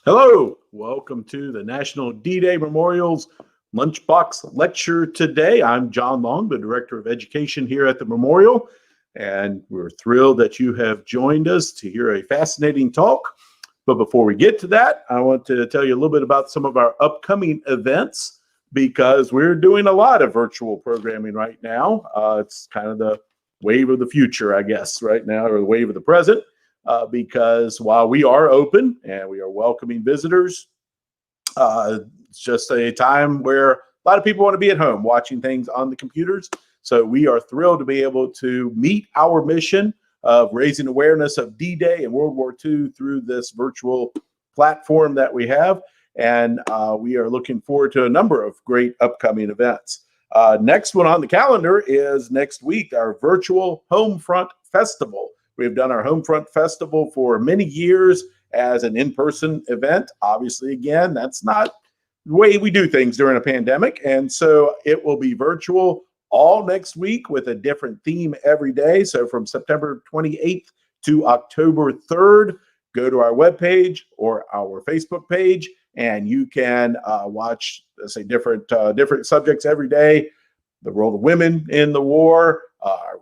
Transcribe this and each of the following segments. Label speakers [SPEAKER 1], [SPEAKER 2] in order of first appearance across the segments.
[SPEAKER 1] Hello, welcome to the National D-Day Memorials Lunchbox Lecture today. I'm John Long, the Director of Education here at the Memorial, and we're thrilled that you have joined us to hear a fascinating talk. But before we get to that, I want to tell you a little bit about some of our upcoming events because we're doing a lot of virtual programming right now. It's kind of the wave of the future, I guess, right now, or the wave of the present. Because while we are open and we are welcoming visitors, it's just a time where a lot of people want to be at home watching things on the computers. So we are thrilled to be able to meet our mission of raising awareness of D-Day and World War II through this virtual platform that we have. And we are looking forward to a number of great upcoming events. Next one on the calendar is next week, our virtual Homefront Festival. We've done our Homefront Festival for many years as an in-person event. Obviously, again, that's not the way we do things during a pandemic. And so it will be virtual all next week with a different theme every day. So from September 28th to October 3rd, go to our webpage or our Facebook page, and you can watch, let's say, different subjects every day. The role of women in the war,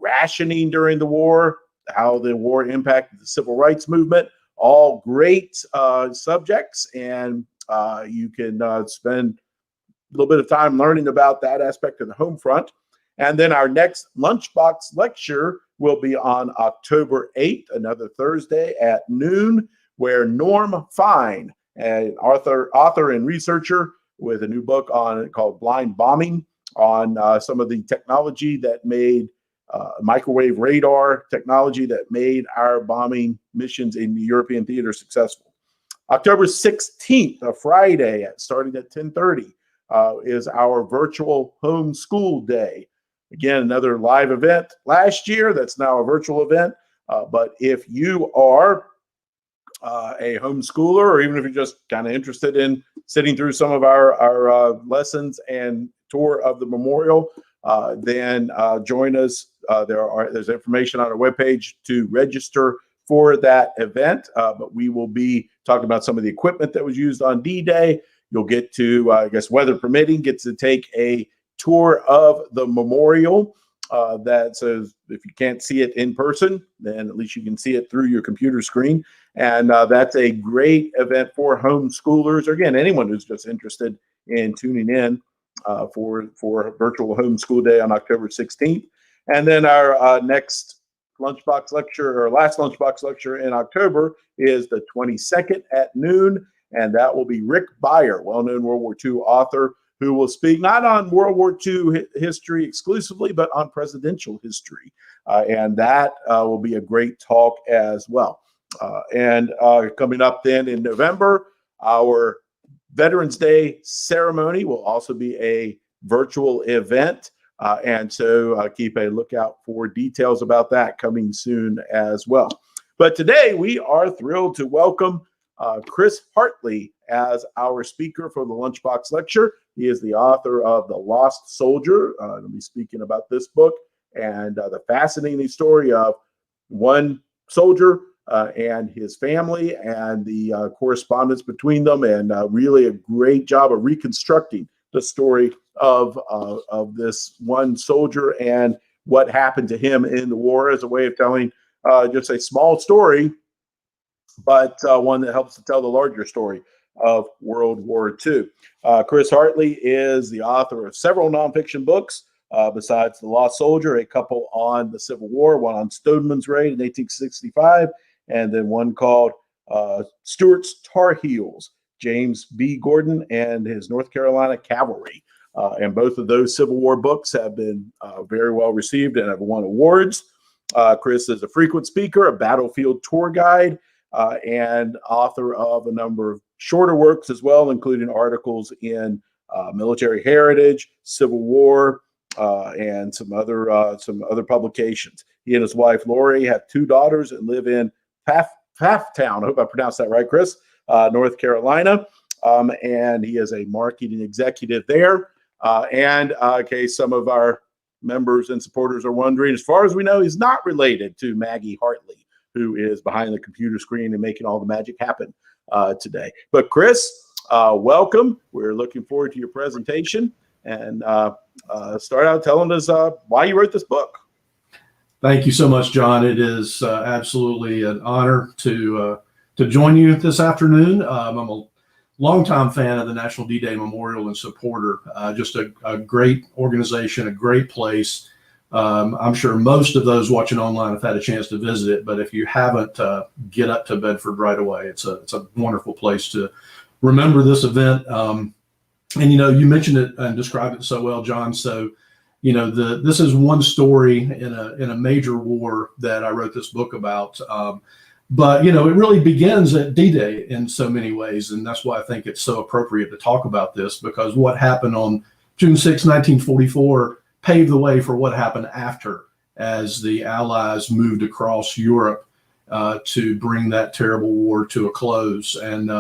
[SPEAKER 1] rationing during the war, how the war impacted the civil rights movement, all great subjects. And you can spend a little bit of time learning about that aspect of the home front. And then our next Lunchbox lecture will be on October 8th, another Thursday at noon, where Norm Fine, an author and researcher with a new book called Blind Bombing, on some of the technology that made microwave radar technology that made our bombing missions in the European theater successful. October 16th, a Friday, starting at 10:30, is our virtual homeschool day. Again, another live event last year. That's now a virtual event. But if you are a homeschooler, or even if you're just kind of interested in sitting through some of our lessons and tour of the memorial, then join us. There's information on our webpage to register for that event, but we will be talking about some of the equipment that was used on D-Day. You'll get to, I guess, weather permitting, get to take a tour of the memorial. That says if you can't see it in person, then at least you can see it through your computer screen. And that's a great event for homeschoolers, or again, anyone who's just interested in tuning in for virtual homeschool day on October 16th. And then our next Lunchbox lecture, or last Lunchbox lecture in October, is the 22nd at noon. And that will be Rick Beyer, well-known World War II author, who will speak not on World War II history exclusively, but on presidential history. And that will be a great talk as well. And coming up then in November, our Veterans Day ceremony will also be a virtual event. And so keep a lookout for details about that coming soon as well. But today we are thrilled to welcome Chris Hartley as our speaker for the Lunchbox lecture. He is the author of The Lost Soldier. He'll be speaking about this book and the fascinating story of one soldier and his family, and the correspondence between them, and really a great job of reconstructing the story of this one soldier and what happened to him in the war, as a way of telling just a small story, but one that helps to tell the larger story of World War II. Chris Hartley is the author of several nonfiction books, besides The Lost Soldier, a couple on the Civil War, one on Stoneman's Raid in 1865, and then one called Stuart's Tar Heels, James B. Gordon and his North Carolina Cavalry. And both of those Civil War books have been very well received and have won awards. Chris is a frequent speaker, a battlefield tour guide, and author of a number of shorter works as well, including articles in Military Heritage, Civil War, and some other publications. He and his wife Lori have two daughters and live in Pfafftown. I hope I pronounced that right, Chris. North Carolina, and he is a marketing executive there. And in case some of our members and supporters are wondering, as far as we know, he's not related to Maggie Hartley, who is behind the computer screen and making all the magic happen today. But Chris, welcome. We're looking forward to your presentation, and start out telling us why you wrote this book.
[SPEAKER 2] Thank you so much, John. It is absolutely an honor to join you this afternoon. I'm a longtime fan of the National D-Day Memorial and supporter. Just a great organization, a great place. I'm sure most of those watching online have had a chance to visit it, but if you haven't, get up to Bedford right away. It's a wonderful place to remember this event. And you mentioned it and described it so well, John. So this is one story in a major war that I wrote this book about. But it really begins at D-Day in so many ways, and that's why I think it's so appropriate to talk about this, because what happened on June 6, 1944 paved the way for what happened after, as the Allies moved across Europe to bring that terrible war to a close. And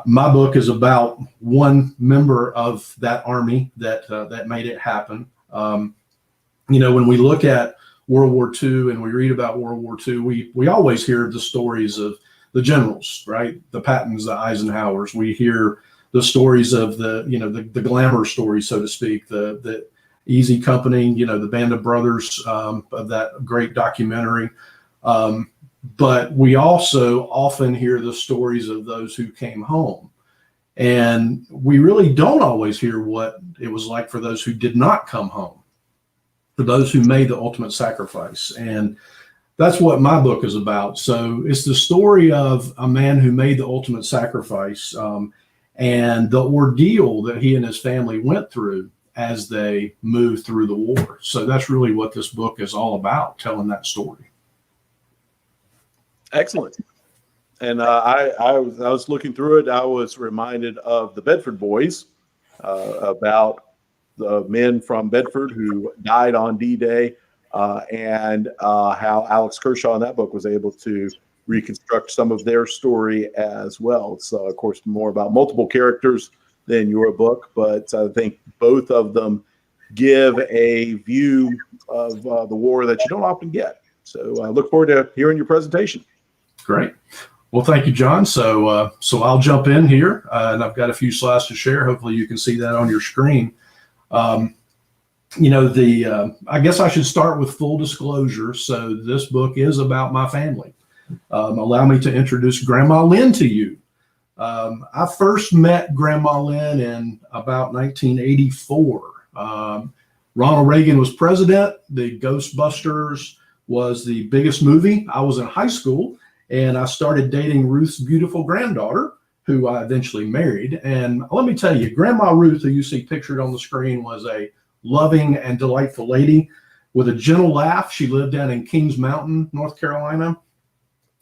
[SPEAKER 2] my book is about one member of that army that made it happen. When we look at World War II and we read about World War II, we always hear the stories of the generals, right? The Pattons, the Eisenhowers. We hear the stories of the glamour stories, so to speak, the Easy Company, the Band of Brothers of that great documentary. But we also often hear the stories of those who came home. And we really don't always hear what it was like for those who did not come home, for those who made the ultimate sacrifice. And that's what my book is about. So it's the story of a man who made the ultimate sacrifice and the ordeal that he and his family went through as they moved through the war. So that's really what this book is all about, telling that story.
[SPEAKER 1] Excellent. And I was looking through it. I was reminded of the Bedford Boys, about the men from Bedford who died on D-Day, and how Alex Kershaw in that book was able to reconstruct some of their story as well. So, of course, more about multiple characters than your book, but I think both of them give a view of the war that you don't often get. So I look forward to hearing your presentation. Great.
[SPEAKER 2] Well, thank you, John. So I'll jump in here, and I've got a few slides to share. Hopefully you can see that on your screen. I guess I should start with full disclosure. So this book is about my family. Allow me to introduce Grandma Lynn to you. I first met Grandma Lynn in about 1984. Ronald Reagan was president. The Ghostbusters was the biggest movie. I was in high school, and I started dating Ruth's beautiful granddaughter, who I eventually married. And let me tell you, Grandma Ruth, who you see pictured on the screen, was a loving and delightful lady with a gentle laugh. She lived down in Kings Mountain, North Carolina,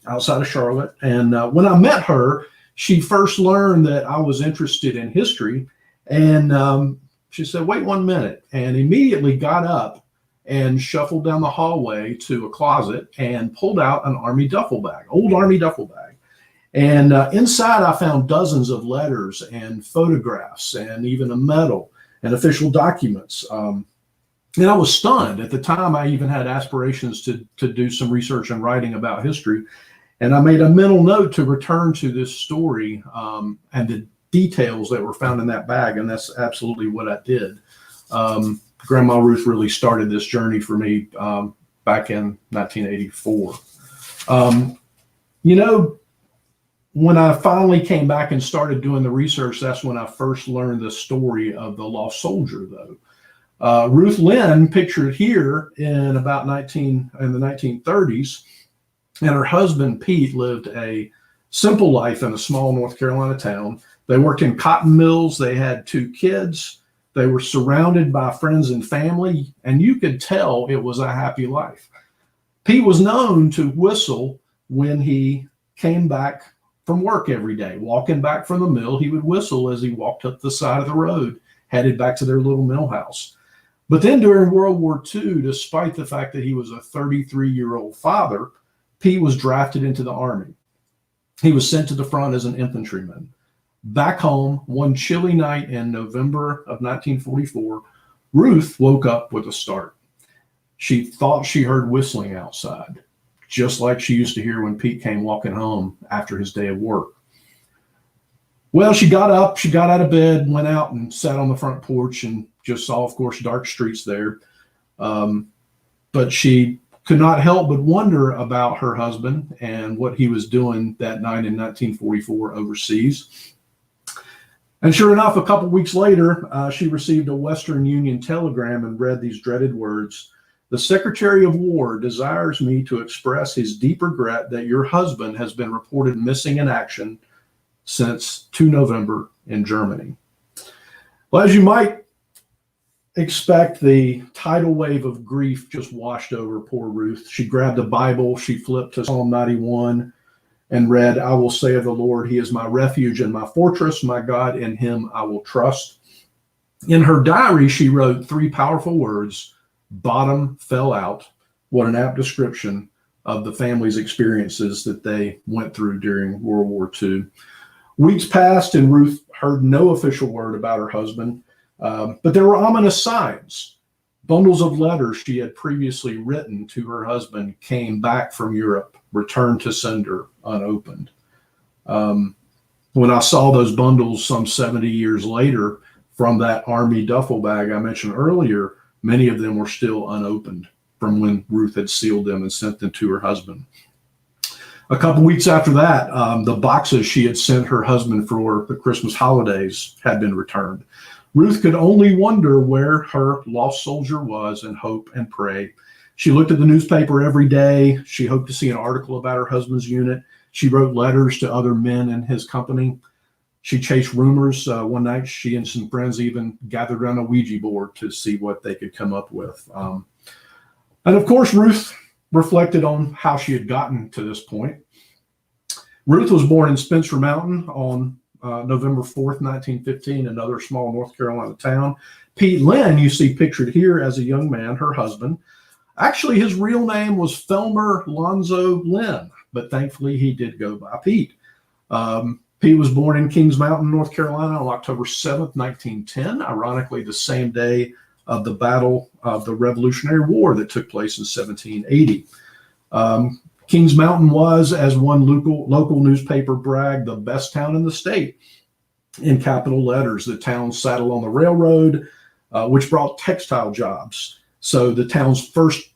[SPEAKER 2] outside of Charlotte. And when I met her, she first learned that I was interested in history. And she said, "Wait 1 minute," and immediately got up and shuffled down the hallway to a closet and pulled out an Army duffel bag, old Army duffel bag. And inside, I found dozens of letters and photographs and even a medal and official documents. And I was stunned. At the time, I even had aspirations to do some research and writing about history. And I made a mental note to return to this story and the details that were found in that bag. And that's absolutely what I did. Grandma Ruth really started this journey for me back in 1984. When I finally came back and started doing the research, that's when I first learned the story of the lost soldier, though. Ruth Lynn, pictured here in about in the 1930s, and her husband, Pete, lived a simple life in a small North Carolina town. They worked in cotton mills. They had 2 kids. They were surrounded by friends and family, and you could tell it was a happy life. Pete was known to whistle when he came back from work every day. Walking back from the mill, he would whistle as he walked up the side of the road, headed back to their little mill house. But then during World War II, despite the fact that he was a 33-year-old father, Pete was drafted into the Army. He was sent to the front as an infantryman. Back home, one chilly night in November of 1944, Ruth woke up with a start. She thought she heard whistling outside, just like she used to hear when Pete came walking home after his day of work. Well, she got up, she got out of bed, went out and sat on the front porch and just saw, of course, dark streets there. But she could not help but wonder about her husband and what he was doing that night in 1944 overseas. And sure enough, a couple weeks later, she received a Western Union telegram and read these dreaded words: "The Secretary of War desires me to express his deep regret that your husband has been reported missing in action since 2 November in Germany." Well, as you might expect, the tidal wave of grief just washed over poor Ruth. She grabbed a Bible, she flipped to Psalm 91 and read, "I will say of the Lord, he is my refuge and my fortress, my God, in him I will trust." In her diary, she wrote 3 powerful words: "Bottom fell out." What an apt description of the family's experiences that they went through during World War II. Weeks passed and Ruth heard no official word about her husband. But there were ominous signs. Bundles of letters she had previously written to her husband came back from Europe, returned to sender unopened. When I saw those bundles some 70 years later from that army duffel bag I mentioned earlier, many of them were still unopened from when Ruth had sealed them and sent them to her husband. A couple weeks after that, the boxes she had sent her husband for the Christmas holidays had been returned. Ruth could only wonder where her lost soldier was and hope and pray. She looked at the newspaper every day. She hoped to see an article about her husband's unit. She wrote letters to other men in his company. She chased rumors. One night, she and some friends even gathered around a Ouija board to see what they could come up with. And of course, Ruth reflected on how she had gotten to this point. Ruth was born in Spencer Mountain on November 4th, 1915, another small North Carolina town. Pete Lynn, you see pictured here as a young man, her husband. Actually, his real name was Felmer Lonzo Lynn, but thankfully he did go by Pete. Pete was born in Kings Mountain, North Carolina on October 7th, 1910, ironically the same day of the Battle of the Revolutionary War that took place in 1780. Kings Mountain was, as one local newspaper bragged, the best town in the state. In capital letters, the town settled on the railroad, which brought textile jobs. So the town's first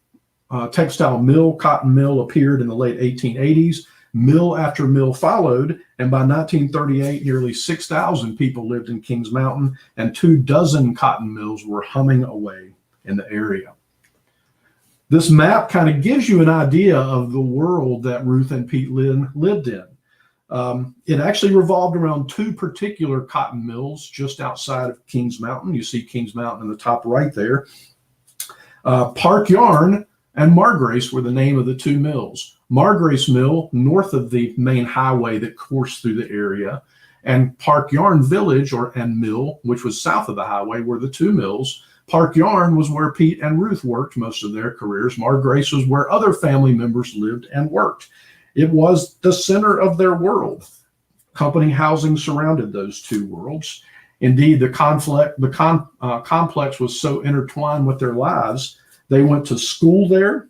[SPEAKER 2] textile mill, cotton mill, appeared in the late 1880s. Mill after mill followed, and by 1938, nearly 6,000 people lived in Kings Mountain, and 24 cotton mills were humming away in the area. This map kind of gives you an idea of the world that Ruth and Pete Lynn lived in. It actually revolved around 2 particular cotton mills just outside of Kings Mountain. You see Kings Mountain in the top right there. Park Yarn and Margrace were the name of the 2 mills. Margrace Mill, north of the main highway that coursed through the area, and Park Yarn Village and Mill, which was south of the highway, were the 2 mills. Park Yarn was where Pete and Ruth worked most of their careers. Margrace was where other family members lived and worked. It was the center of their world. Company housing surrounded those 2 worlds. Indeed, the complex was so intertwined with their lives, they went to school there.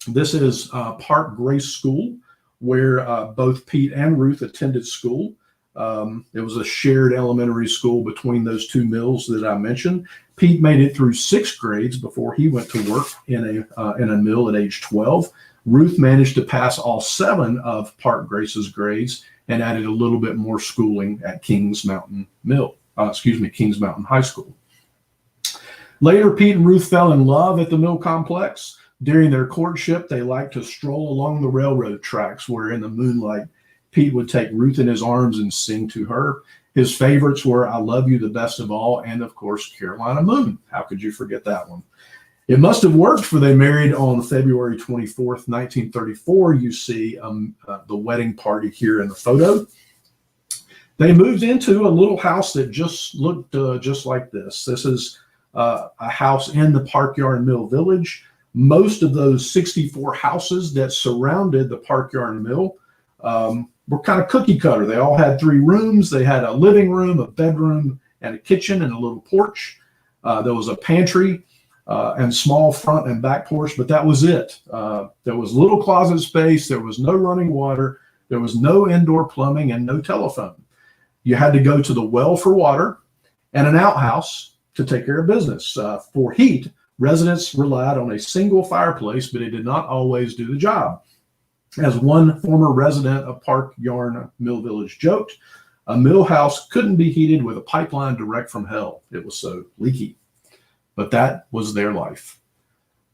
[SPEAKER 2] This is Park Grace School, where both Pete and Ruth attended school. It was a shared elementary school between those 2 mills that I mentioned. Pete made it through 6 grades before he went to work in a mill at age 12. Ruth managed to pass all 7 of Park Grace's grades and added a little bit more schooling at Kings Mountain Kings Mountain High School. Later, Pete and Ruth fell in love at the mill complex. During their courtship, they liked to stroll along the railroad tracks where in the moonlight, Pete would take Ruth in his arms and sing to her. His favorites were "I Love You the Best of All" and, of course, "Carolina Moon." How could you forget that one? It must have worked, for they married on February 24th, 1934. You see the wedding party here in the photo. They moved into a little house that just looked just like this. This is a house in the Park Yarn Mill Village. Most of those 64 houses that surrounded the Park Yarn Mill were kind of cookie cutter. They all had 3 rooms. They had a living room, a bedroom, and a kitchen and a little porch. There was a pantry and small front and back porch, but that was it. There was little closet space. There was no running water. There was no indoor plumbing and no telephone. You had to go to the well for water and an outhouse to take care of business. For heat, residents relied on a single fireplace, but it did not always do the job. As one former resident of Park Yarn Mill Village joked, a mill house couldn't be heated with a pipeline direct from hell. It was so leaky. But that was their life.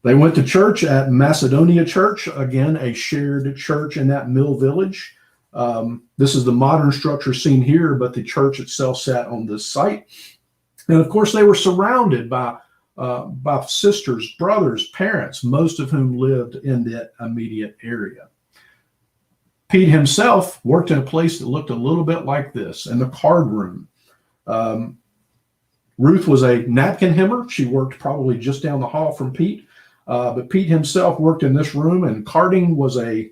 [SPEAKER 2] They went to church at Macedonia Church, again, a shared church in that mill village. This is the modern structure seen here, but the church itself sat on this site. And of course, they were surrounded by sisters, brothers, parents, most of whom lived in that immediate area. Pete himself worked in a place that looked a little bit like this, in the card room. Ruth was a napkin hemmer. She worked probably just down the hall from Pete. But Pete himself worked in this room, and carding was a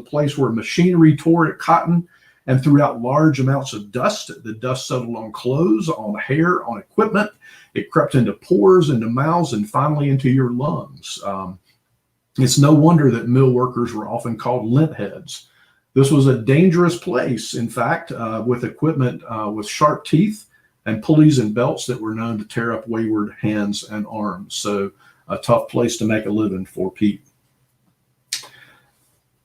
[SPEAKER 2] place where machinery tore at cotton and threw out large amounts of dust. The dust settled on clothes, on hair, on equipment. It crept into pores, into mouths, and finally into your lungs. It's no wonder that mill workers were often called lint heads. This was a dangerous place, in fact, with equipment with sharp teeth and pulleys and belts that were known to tear up wayward hands and arms. So a tough place to make a living for Pete.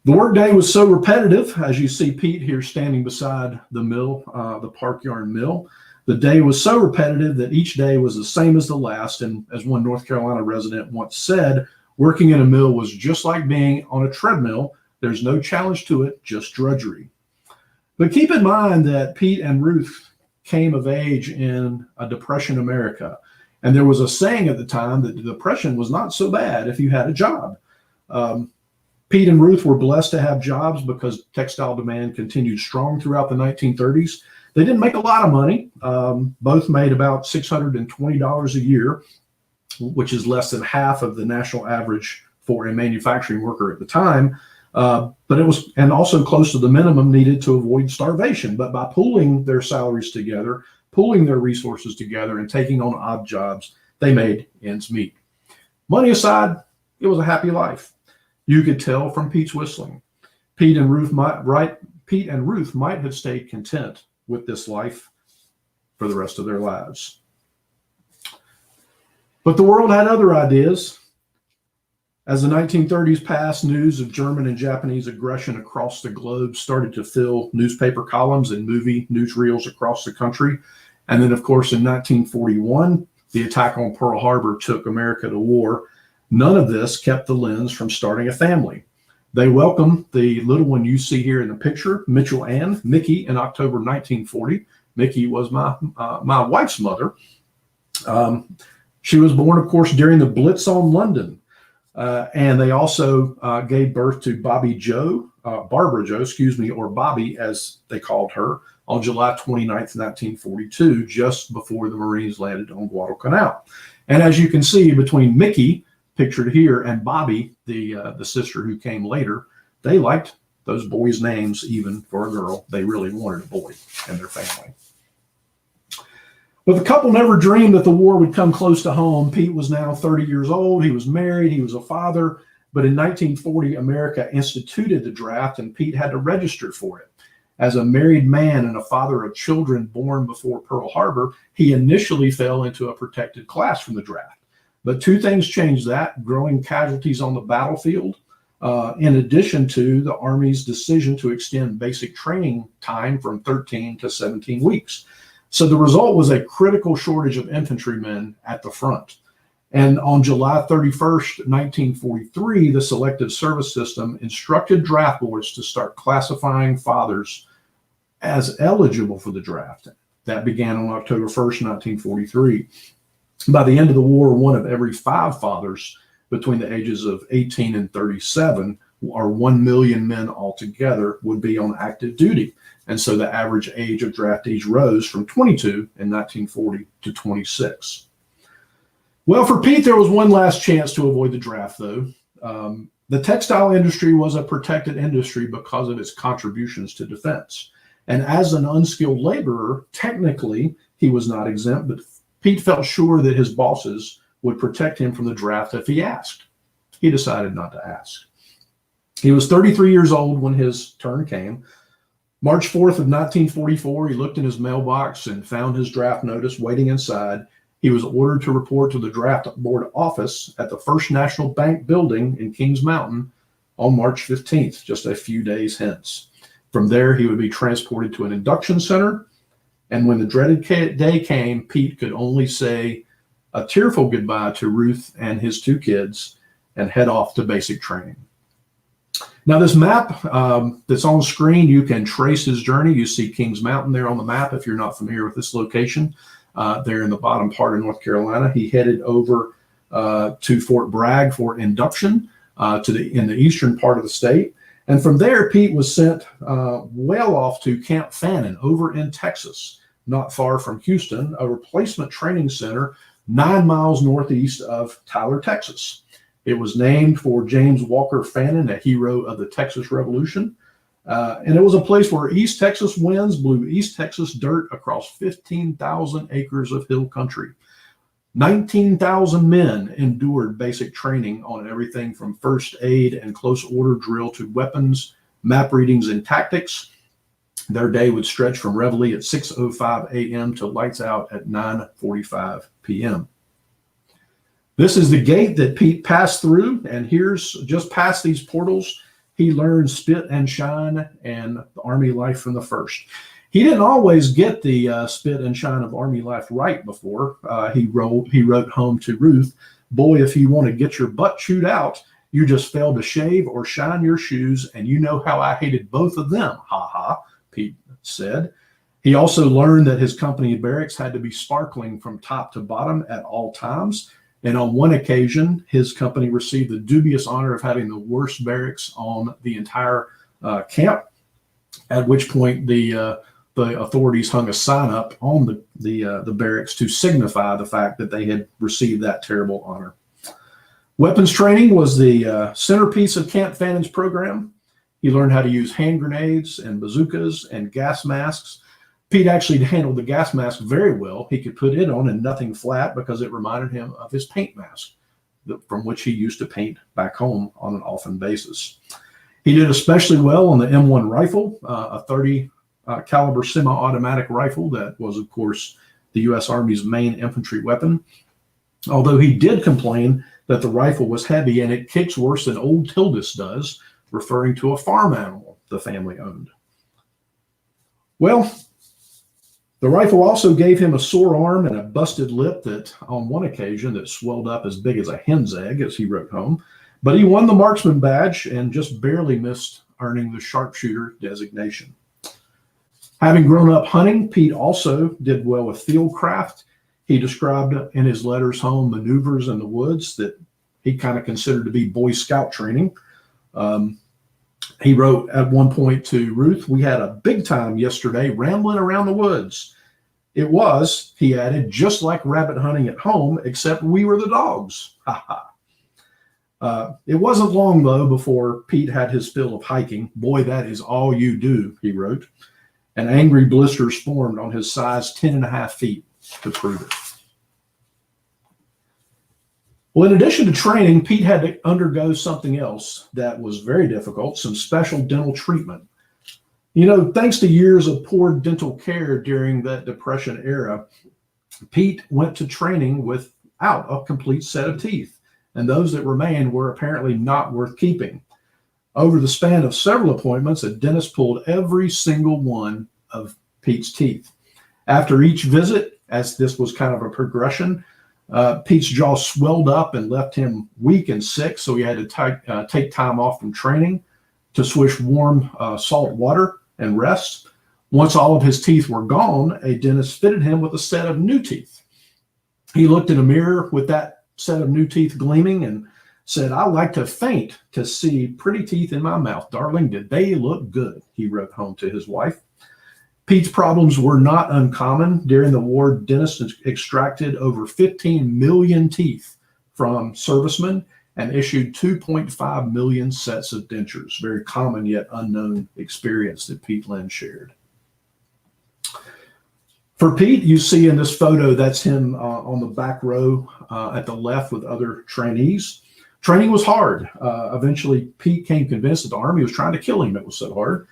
[SPEAKER 2] The workday was so repetitive, as you see Pete here standing beside the mill, the Park Yarn Mill. The day was so repetitive that each day was the same as the last. And as one North Carolina resident once said, working in a mill was just like being on a treadmill. There's no challenge to it, just drudgery. But keep in mind that Pete and Ruth came of age in a Depression America. And there was a saying at the time that the Depression was not so bad if you had a job. Pete and Ruth were blessed to have jobs because textile demand continued strong throughout the 1930s. They didn't make a lot of money. Both made about $620 a year, which is less than half of the national average for a manufacturing worker at the time. But it was, and also close to the minimum needed to avoid starvation. But by pooling their salaries together, pooling their resources together, and taking on odd jobs, they made ends meet. Money aside, it was a happy life. You could tell from Pete's whistling. Pete and Ruth might have stayed content with this life for the rest of their lives. But the world had other ideas. As the 1930s passed, news of German and Japanese aggression across the globe started to fill newspaper columns and movie newsreels across the country. And then, of course, in 1941, the attack on Pearl Harbor took America to war. None of this kept the Lynns from starting a family. They welcomed the little one you see here in the picture, Mitchell Ann, Mickey, in October 1940. Mickey was my wife's mother. She was born, of course, during the Blitz on London. And they also gave birth to Barbara Jo, or Bobby, as they called her, on July 29th, 1942, just before the Marines landed on Guadalcanal. And as you can see, between Mickey, pictured here, and Bobby, the sister who came later, they liked those boys' names even for a girl. They really wanted a boy in their family. But the couple never dreamed that the war would come close to home. Pete was now 30 years old. He was married. He was a father. But in 1940, America instituted the draft, and Pete had to register for it. As a married man and a father of children born before Pearl Harbor, he initially fell into a protected class from the draft. But two things changed that: growing casualties on the battlefield, in addition to the Army's decision to extend basic training time from 13 to 17 weeks. So the result was a critical shortage of infantrymen at the front. And on July 31st, 1943, the Selective Service System instructed draft boards to start classifying fathers as eligible for the draft. That began on October 1st, 1943. By the end of the war, one of every 5 fathers between the ages of 18 and 37, or 1 million men altogether, would be on active duty. And so the average age of draftees rose from 22 in 1940 to 26. Well, for Pete, there was one last chance to avoid the draft, though. The textile industry was a protected industry because of its contributions to defense. And as an unskilled laborer, technically, he was not exempt, but Pete felt sure that his bosses would protect him from the draft if he asked. He decided not to ask. He was 33 years old when his turn came. March 4th of 1944, he looked in his mailbox and found his draft notice waiting inside. He was ordered to report to the draft board office at the First National Bank building in Kings Mountain on March 15th, just a few days hence. From there, he would be transported to an induction center. And when the dreaded day came, Pete could only say a tearful goodbye to Ruth and his 2 kids and head off to basic training. Now, this map that's on screen, you can trace his journey. You see Kings Mountain there on the map if you're not familiar with this location. There in the bottom part of North Carolina, he headed over to Fort Bragg for induction in the eastern part of the state. And from there, Pete was sent well off to Camp Fannin over in Texas, not far from Houston, a replacement training center 9 miles northeast of Tyler, Texas. It was named for James Walker Fannin, a hero of the Texas Revolution. And it was a place where East Texas winds blew East Texas dirt across 15,000 acres of hill country. 19,000 men endured basic training on everything from first aid and close order drill to weapons, map readings, and tactics. Their day would stretch from reveille at 6:05 a.m. to lights out at 9:45 p.m. This is the gate that Pete passed through, and here's just past these portals, he learned spit and shine and the Army life from the first. He didn't always get the spit and shine of Army life right before. He wrote home to Ruth, "Boy, if you want to get your butt chewed out, you just failed to shave or shine your shoes, and you know how I hated both of them, ha ha," Pete said. He also learned that his company barracks had to be sparkling from top to bottom at all times. And on one occasion, his company received the dubious honor of having the worst barracks on the entire camp, at which point the authorities hung a sign up on the barracks to signify the fact that they had received that terrible honor. Weapons training was the centerpiece of Camp Fannin's program. He learned how to use hand grenades and bazookas and gas masks. Pete actually handled the gas mask very well. He could put it on and nothing flat because it reminded him of his paint mask, from which he used to paint back home on an often basis. He did especially well on the M1 rifle, a 30 caliber semi-automatic rifle that was, of course, the U.S. Army's main infantry weapon. Although he did complain that the rifle was heavy and it kicks worse than old Tildus does, referring to a farm animal the family owned. Well, the rifle also gave him a sore arm and a busted lip that on one occasion that swelled up as big as a hen's egg, as he wrote home. But he won the marksman badge and just barely missed earning the sharpshooter designation. Having grown up hunting, Pete also did well with fieldcraft. He described in his letters home maneuvers in the woods that he kind of considered to be Boy Scout training. He wrote at one point to Ruth, "We had a big time yesterday rambling around the woods. It was," he added, "just like rabbit hunting at home, except we were the dogs. Ha ha." It wasn't long, though, before Pete had his fill of hiking. "Boy, that is all you do," he wrote. And angry blisters formed on his size 10.5 feet to prove it. Well, in addition to training, Pete had to undergo something else that was very difficult, some special dental treatment. You know, thanks to years of poor dental care during that Depression era, Pete went to training without a complete set of teeth, and those that remained were apparently not worth keeping. Over the span of several appointments, a dentist pulled every single one of Pete's teeth. After each visit, as this was kind of a progression, Pete's jaw swelled up and left him weak and sick, so he had to take time off from training to swish warm salt water and rest. Once all of his teeth were gone, a dentist fitted him with a set of new teeth. He looked in a mirror with that set of new teeth gleaming and said, "I like to faint to see pretty teeth in my mouth. Darling, did they look good?" he wrote home to his wife. Pete's problems were not uncommon. During the war, dentists extracted over 15 million teeth from servicemen and issued 2.5 million sets of dentures. Very common yet unknown experience that Pete Lynn shared. For Pete, you see in this photo, that's him on the back row at the left with other trainees. Training was hard. Eventually, Pete came convinced that the Army was trying to kill him. It was so hard.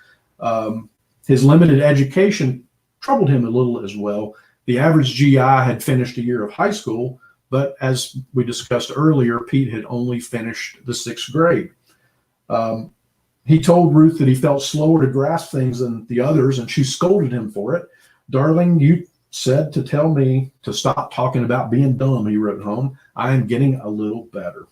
[SPEAKER 2] His limited education troubled him a little as well. The average GI had finished a year of high school, but as we discussed earlier, Pete had only finished the 6th grade. He told Ruth that he felt slower to grasp things than the others, and she scolded him for it. "Darling, you said to tell me to stop talking about being dumb," he wrote home. "I am getting a little better."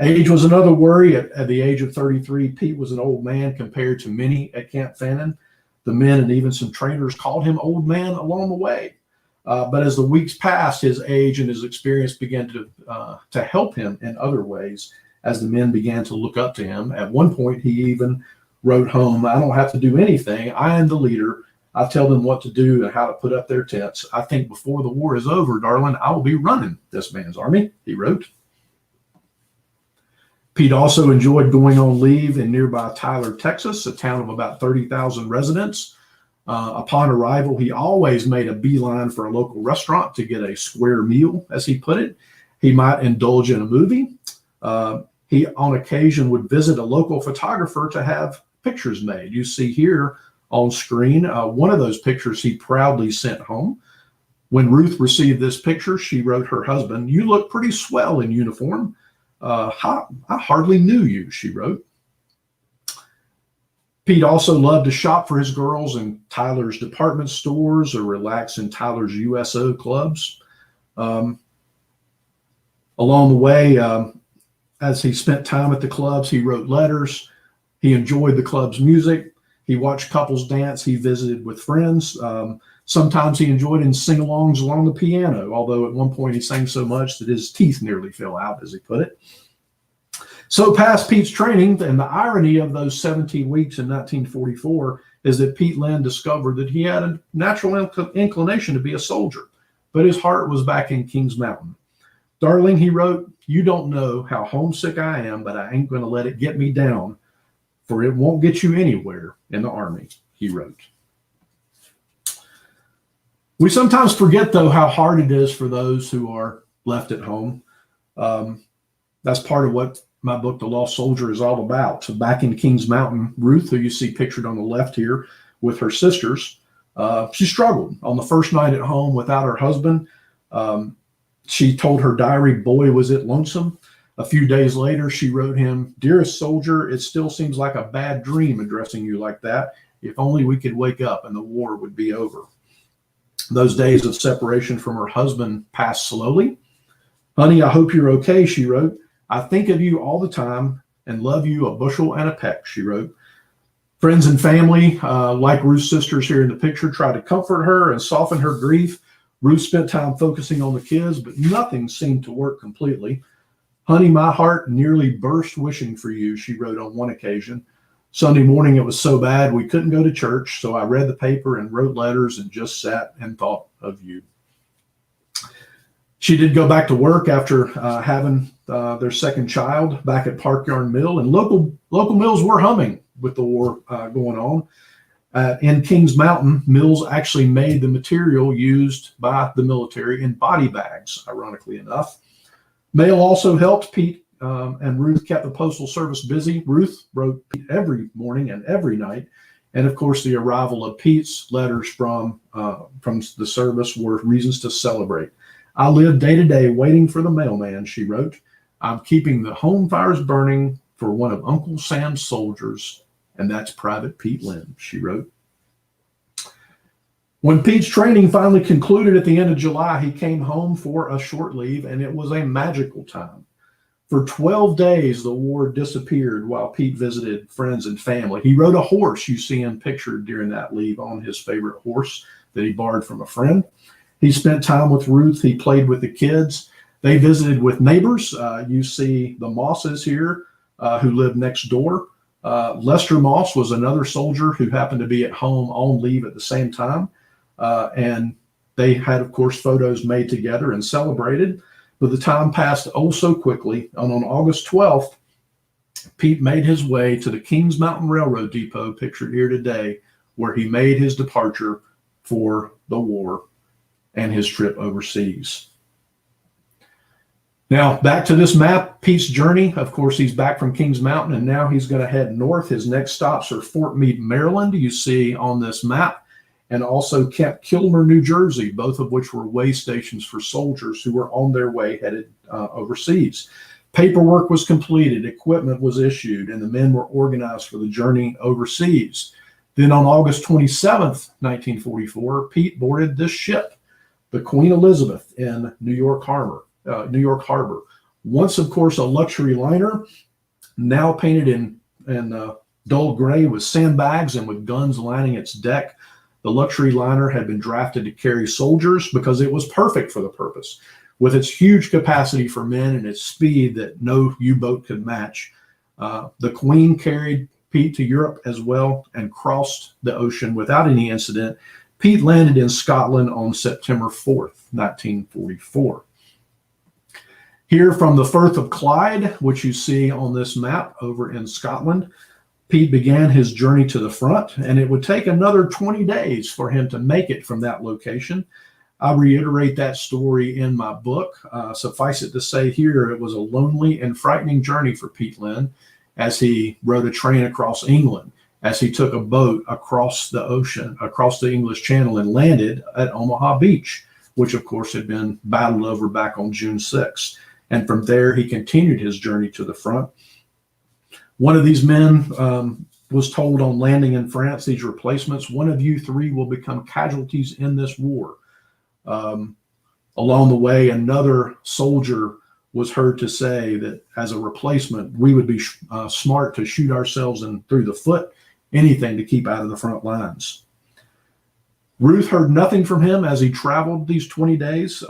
[SPEAKER 2] Age was another worry. At the age of 33, Pete was an old man compared to many at Camp Fannin. The men and even some trainers called him old man along the way. But as the weeks passed, his age and his experience began to help him in other ways as the men began to look up to him. At one point, he even wrote home, "I don't have to do anything. I am the leader. I tell them what to do and how to put up their tents. I think before the war is over, darling, I will be running this man's army," he wrote. Pete also enjoyed going on leave in nearby Tyler, Texas, a town of about 30,000 residents. Upon arrival, he always made a beeline for a local restaurant to get a square meal, as he put it. He might indulge in a movie. He, on occasion, would visit a local photographer to have pictures made. You see here on screen one of those pictures he proudly sent home. When Ruth received this picture, she wrote her husband, "You look pretty swell in uniform. I hardly knew you," she wrote. Pete also loved to shop for his girls in Tyler's department stores or relax in Tyler's USO clubs. Along the way, as he spent time at the clubs, he wrote letters. He enjoyed the club's music. He watched couples dance. He visited with friends. Sometimes he enjoyed in sing-alongs along the piano, although at one point he sang so much that his teeth nearly fell out, as he put it. So past Pete's training, and the irony of those 17 weeks in 1944 is that Pete Lynn discovered that he had a natural inclination to be a soldier, but his heart was back in Kings Mountain. "Darling," he wrote, "you don't know how homesick I am, but I ain't going to let it get me down, for it won't get you anywhere in the Army," he wrote. We sometimes forget, though, how hard it is for those who are left at home. That's part of what my book, The Lost Soldier, is all about. So back in Kings Mountain, Ruth, who you see pictured on the left here with her sisters, she struggled on the first night at home without her husband. She told her diary, "Boy, was it lonesome." A few days later, she wrote him, "Dearest soldier, it still seems like a bad dream addressing you like that. If only we could wake up and the war would be over." Those days of separation from her husband passed slowly. "Honey, I hope you're okay," she wrote. "I think of you all the time and love you a bushel and a peck," she wrote. Friends and family, like Ruth's sisters here in the picture, tried to comfort her and soften her grief. Ruth spent time focusing on the kids, but nothing seemed to work completely. "Honey, my heart nearly burst wishing for you," she wrote on one occasion. "Sunday morning, it was so bad we couldn't go to church, so I read the paper and wrote letters and just sat and thought of you." She did go back to work after having their second child back at Park Yarn Mill, and local mills were humming with the war going on. In Kings Mountain, mills actually made the material used by the military in body bags, ironically enough. Mail also helped. Pete and Ruth kept the Postal Service busy. Ruth wrote Pete every morning and every night. And of course, the arrival of Pete's letters from the service were reasons to celebrate. "I live day to day waiting for the mailman," she wrote. "I'm keeping the home fires burning for one of Uncle Sam's soldiers, and that's Private Pete Lynn," she wrote. When Pete's training finally concluded at the end of July, he came home for a short leave, and it was a magical time. For 12 days, the war disappeared while Pete visited friends and family. He rode a horse you see him pictured during that leave on his favorite horse that he borrowed from a friend. He spent time with Ruth. He played with the kids. They visited with neighbors. You see the Mosses here who lived next door. Lester Moss was another soldier who happened to be at home on leave at the same time. And they had, of course, photos made together and celebrated. But the time passed oh so quickly. And on August 12th, Pete made his way to the Kings Mountain Railroad Depot, pictured here today, where he made his departure for the war and his trip overseas. Now, back to this map, Pete's journey. Of course, he's back from Kings Mountain, and now he's going to head north. His next stops are Fort Meade, Maryland, you see on this map, and also Camp Kilmer, New Jersey, both of which were way stations for soldiers who were on their way headed overseas. Paperwork was completed, equipment was issued, and the men were organized for the journey overseas. Then on August 27th, 1944, Pete boarded this ship, the Queen Elizabeth, in New York Harbor. Once, of course, a luxury liner, now painted in dull gray with sandbags and with guns lining its deck. The luxury liner had been drafted to carry soldiers because it was perfect for the purpose. With its huge capacity for men and its speed that no U-boat could match, the Queen carried Pete to Europe as well and crossed the ocean without any incident. Pete landed in Scotland on September 4th, 1944. Here from the Firth of Clyde, which you see on this map over in Scotland, Pete began his journey to the front, and it would take another 20 days for him to make it from that location. I reiterate that story in my book. Suffice it to say here, it was a lonely and frightening journey for Pete Lynn as he rode a train across England, as he took a boat across the ocean, across the English Channel, and landed at Omaha Beach, which of course had been battled over back on June 6th. And from there, he continued his journey to the front. One of these men was told on landing in France, these replacements, one of you three will become casualties in this war. Along the way, another soldier was heard to say that as a replacement, we would be smart to shoot ourselves in through the foot, anything to keep out of the front lines. Ruth heard nothing from him as he traveled these 20 days.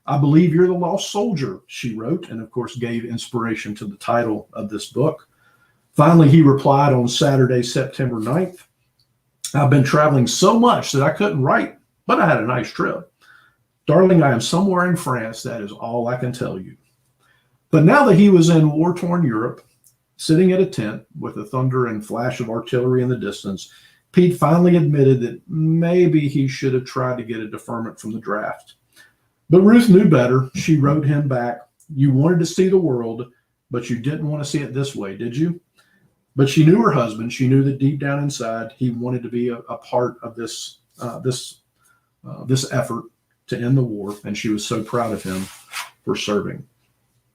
[SPEAKER 2] I believe you're the lost soldier, she wrote, and of course gave inspiration to the title of this book. Finally, he replied on Saturday, September 9th, I've been traveling so much that I couldn't write, but I had a nice trip. Darling, I am somewhere in France. That is all I can tell you. But now that he was in war-torn Europe, sitting at a tent with the thunder and flash of artillery in the distance, Pete finally admitted that maybe he should have tried to get a deferment from the draft. But Ruth knew better. She wrote him back, you wanted to see the world, but you didn't want to see it this way, did you? But she knew her husband. She knew that deep down inside, he wanted to be a part of this effort to end the war, and she was so proud of him for serving.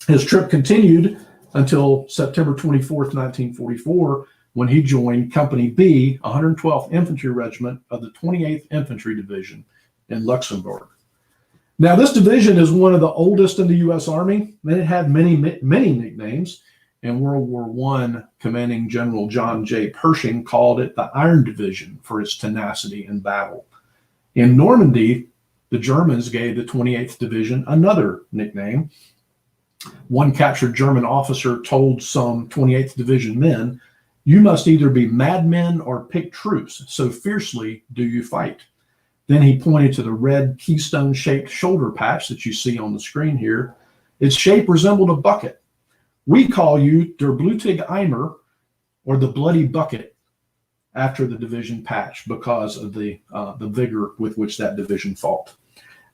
[SPEAKER 2] His trip continued until September 24th, 1944, when he joined Company B, 112th Infantry Regiment of the 28th Infantry Division in Luxembourg. Now, this division is one of the oldest in the U.S. Army, and it had many nicknames. In World War I, Commanding General John J. Pershing called it the Iron Division for its tenacity in battle. In Normandy, the Germans gave the 28th Division another nickname. One captured German officer told some 28th Division men, you must either be madmen or pick troops, so fiercely do you fight. Then he pointed to the red keystone-shaped shoulder patch that you see on the screen here. Its shape resembled a bucket. We call you Der Blutige Eimer, or the bloody bucket, after the division patch because of the vigor with which that division fought.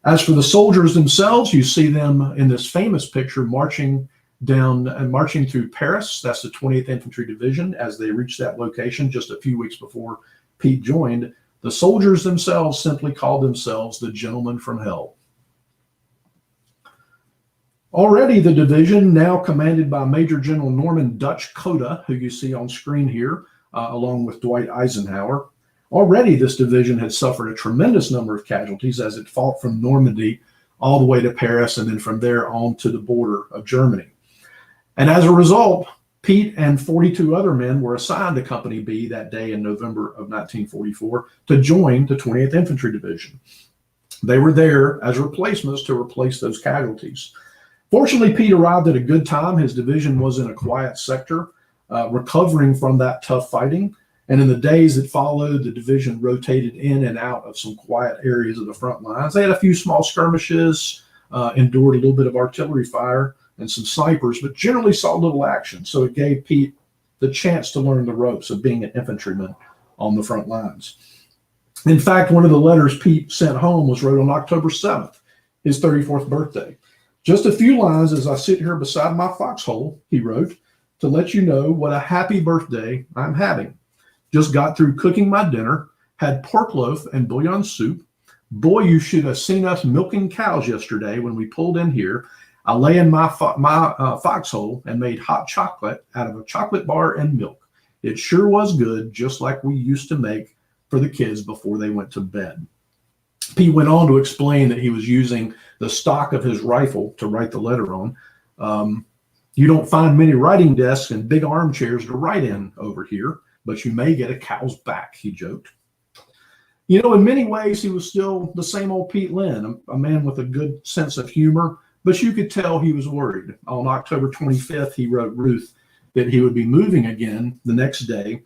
[SPEAKER 2] As for the soldiers themselves, you see them in this famous picture marching down and marching through Paris. That's the 28th Infantry Division as they reached that location just a few weeks before Pete joined. The soldiers themselves simply called themselves the Gentlemen from Hell. Already the division, now commanded by Major General Norman Dutch Coda, who you see on screen here, along with Dwight Eisenhower. Already this division had suffered a tremendous number of casualties as it fought from Normandy all the way to Paris and then from there on to the border of Germany. And as a result, Pete and 42 other men were assigned to Company B that day in November of 1944 to join the 20th Infantry Division. They were there as replacements to replace those casualties. Fortunately, Pete arrived at a good time. His division was in a quiet sector, recovering from that tough fighting. And in the days that followed, the division rotated in and out of some quiet areas of the front lines. They had a few small skirmishes, endured a little bit of artillery fire and some snipers, but generally saw little action. So it gave Pete the chance to learn the ropes of being an infantryman on the front lines. In fact, one of the letters Pete sent home was wrote on October 7th, his 34th birthday. Just a few lines as I sit here beside my foxhole, he wrote, to let you know what a happy birthday I'm having. Just got through cooking my dinner, had pork loaf and bouillon soup. Boy, you should have seen us milking cows yesterday when we pulled in here. I lay in my foxhole and made hot chocolate out of a chocolate bar and milk. It sure was good, just like we used to make for the kids before they went to bed. Pete went on to explain that he was using the stock of his rifle to write the letter on. You don't find many writing desks and big armchairs to write in over here, but you may get a cow's back, he joked. You know, in many ways, he was still the same old Pete Lynn, a man with a good sense of humor, but you could tell he was worried. On October 25th, he wrote Ruth that he would be moving again the next day.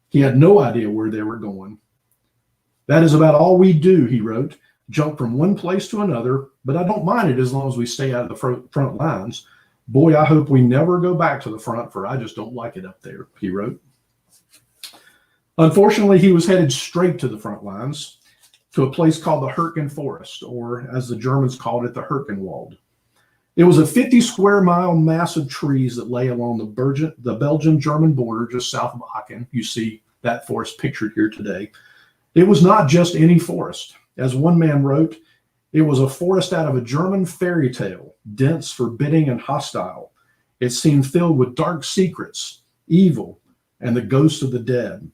[SPEAKER 2] He had no idea where they were going. That is about all we do, he wrote, jump from one place to another, but I don't mind it as long as we stay out of the front lines. Boy, I hope we never go back to the front, for I just don't like it up there, he wrote. Unfortunately, he was headed straight to the front lines, to a place called the Hurtgen Forest, or as the Germans called it, the Hurtgenwald. It was a 50 square mile mass of trees that lay along the Belgian-German border just south of Aachen. You see that forest pictured here today. It was not just any forest. As one man wrote, it was a forest out of a German fairy tale, dense, forbidding, and hostile. It seemed filled with dark secrets, evil, and the ghosts of the dead.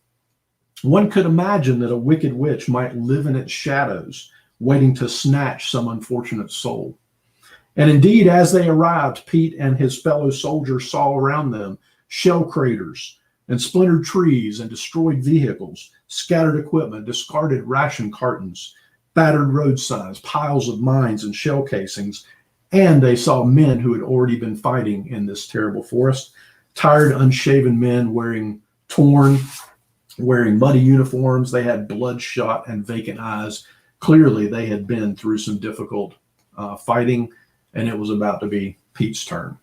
[SPEAKER 2] One could imagine that a wicked witch might live in its shadows, waiting to snatch some unfortunate soul. And indeed, as they arrived, Pete and his fellow soldiers saw around them shell craters and splintered trees and destroyed vehicles, scattered equipment, discarded ration cartons, battered road signs, piles of mines and shell casings, and they saw men who had already been fighting in this terrible forest, tired, unshaven men wearing muddy uniforms. They had bloodshot and vacant eyes. Clearly, they had been through some difficult fighting, and it was about to be Pete's turn.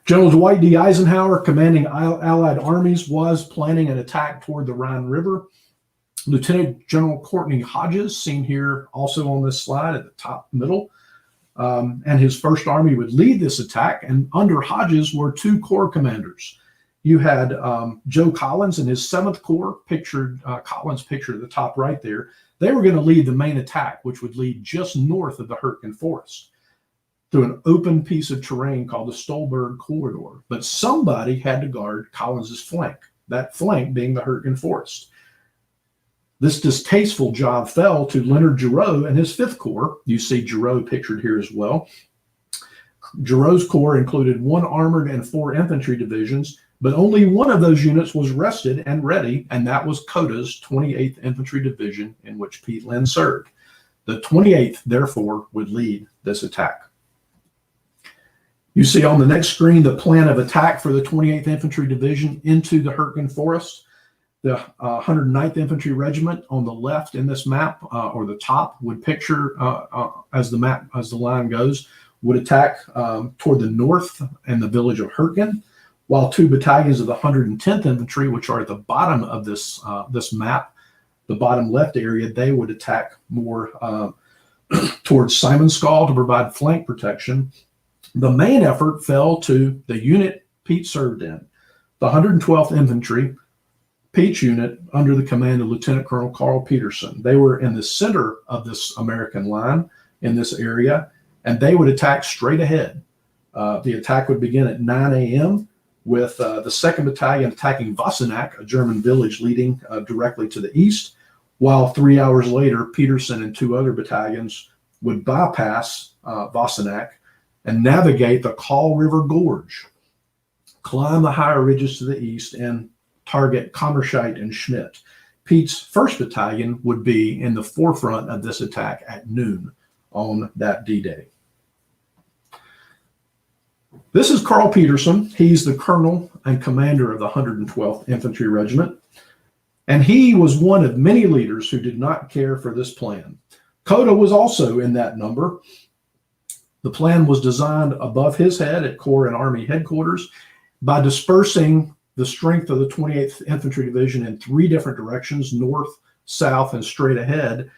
[SPEAKER 2] General Dwight D. Eisenhower, commanding Allied armies, was planning an attack toward the Rhine River. Lieutenant General Courtney Hodges, seen here also on this slide at the top middle, and his First Army would lead this attack. And under Hodges were two corps commanders. You had Joe Collins and his 7th Corps, Collins pictured at the top right there. They were going to lead the main attack, which would lead just north of the Hurtgen Forest through an open piece of terrain called the Stolberg Corridor. But somebody had to guard Collins's flank, that flank being the Hurtgen Forest. This distasteful job fell to Leonard Giroux and his 5th Corps. You see Giroux pictured here as well. Giroux's corps included 1 armored and 4 infantry divisions, but only one of those units was rested and ready, and that was Coda's 28th Infantry Division, in which Pete Lynn served. The 28th, therefore, would lead this attack. You see on the next screen the plan of attack for the 28th Infantry Division into the Hurtgen Forest. The 109th Infantry Regiment on the left in this map, or the top, would picture, as the line goes, would attack toward the north and the village of Hurtgen, while 2 battalions of the 110th Infantry, which are at the bottom of this map, the bottom left area, they would attack more towards Simonskall to provide flank protection. The main effort fell to the unit Pete served in, the 112th Infantry, Pete's unit under the command of Lieutenant Colonel Carl Peterson. They were in the center of this American line in this area, and they would attack straight ahead. The attack would begin at 9 a.m. with the 2nd Battalion attacking Wassenack, a German village leading directly to the east, while 3 hours later, Peterson and 2 other battalions would bypass Wassenack and navigate the Kahl River Gorge, climb the higher ridges to the east, and target Kammerscheit and Schmidt. Pete's 1st Battalion would be in the forefront of this attack at noon on that D-Day. This is Carl Peterson. He's the colonel and commander of the 112th Infantry Regiment, and he was one of many leaders who did not care for this plan. Coda was also in that number. The plan was designed above his head at Corps and Army headquarters by dispersing the strength of the 28th Infantry Division in 3 different directions, north, south, and straight ahead.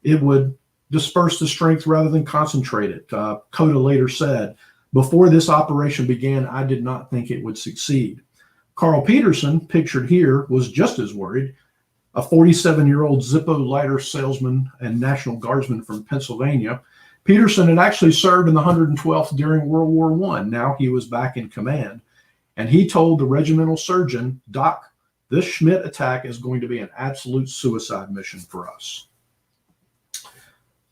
[SPEAKER 2] It would disperse the strength rather than concentrate it. Coda later said, "Before this operation began, I did not think it would succeed." Carl Peterson, pictured here, was just as worried. A 47-year-old Zippo lighter salesman and National Guardsman from Pennsylvania. Peterson had actually served in the 112th during World War I. Now he was back in command. And he told the regimental surgeon, "Doc, this Schmidt attack is going to be an absolute suicide mission for us."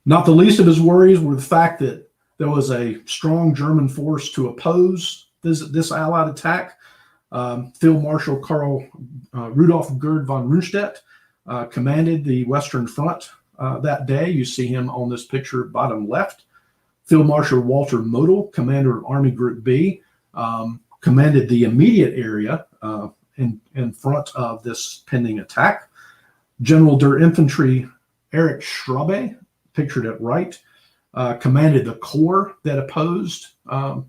[SPEAKER 2] Not the least of his worries were the fact that there was a strong German force to oppose this Allied attack. Field Marshal Karl Rudolf Gerd von Rundstedt commanded the Western Front that day. You see him on this picture, bottom left. Field Marshal Walter Model, commander of Army Group B, commanded the immediate area in front of this pending attack. General der Infantry Erich Schraube, pictured at right, commanded the corps that opposed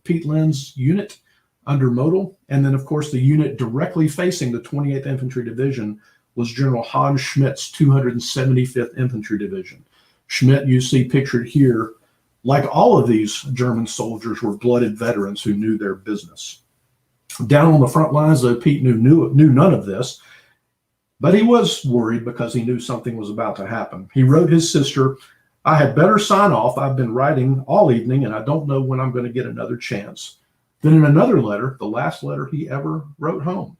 [SPEAKER 2] Pete Lynn's unit under Model. And then, of course, the unit directly facing the 28th Infantry Division was General Hans Schmidt's 275th Infantry Division. Schmidt, you see pictured here, like all of these German soldiers, were blooded veterans who knew their business. Down on the front lines, though, Pete knew none of this, but he was worried because he knew something was about to happen. He wrote his sister, "I had better sign off. I've been writing all evening, and I don't know when I'm going to get another chance." Then in another letter, the last letter he ever wrote home,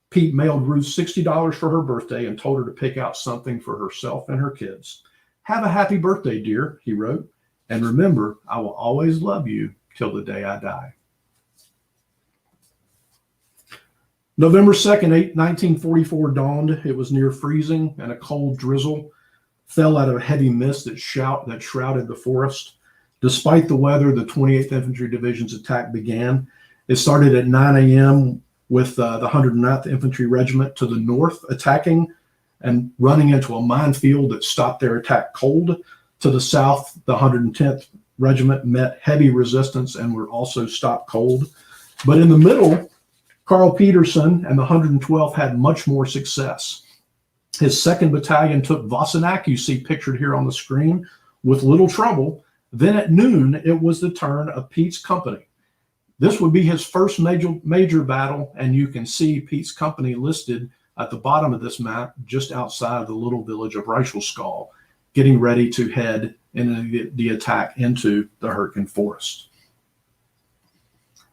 [SPEAKER 2] Pete mailed Ruth $60 for her birthday and told her to pick out something for herself and her kids. "Have a happy birthday, dear," he wrote, "and remember, I will always love you till the day I die." November 2nd, 1944 dawned. It was near freezing, and a cold drizzle fell out of a heavy mist that shrouded the forest. Despite the weather, the 28th Infantry Division's attack began. It started at 9 a.m. with the 109th Infantry Regiment to the north attacking and running into a minefield that stopped their attack cold. To the south, the 110th Regiment met heavy resistance and were also stopped cold. But in the middle, Carl Peterson and the 112th had much more success. His 2nd Battalion took Wassenack, you see pictured here on the screen, with little trouble. Then at noon, it was the turn of Pete's company. This would be his first major battle, and you can see Pete's company listed at the bottom of this map, just outside the little village of Reichelskal, getting ready to head in the attack into the Hurtgen Forest.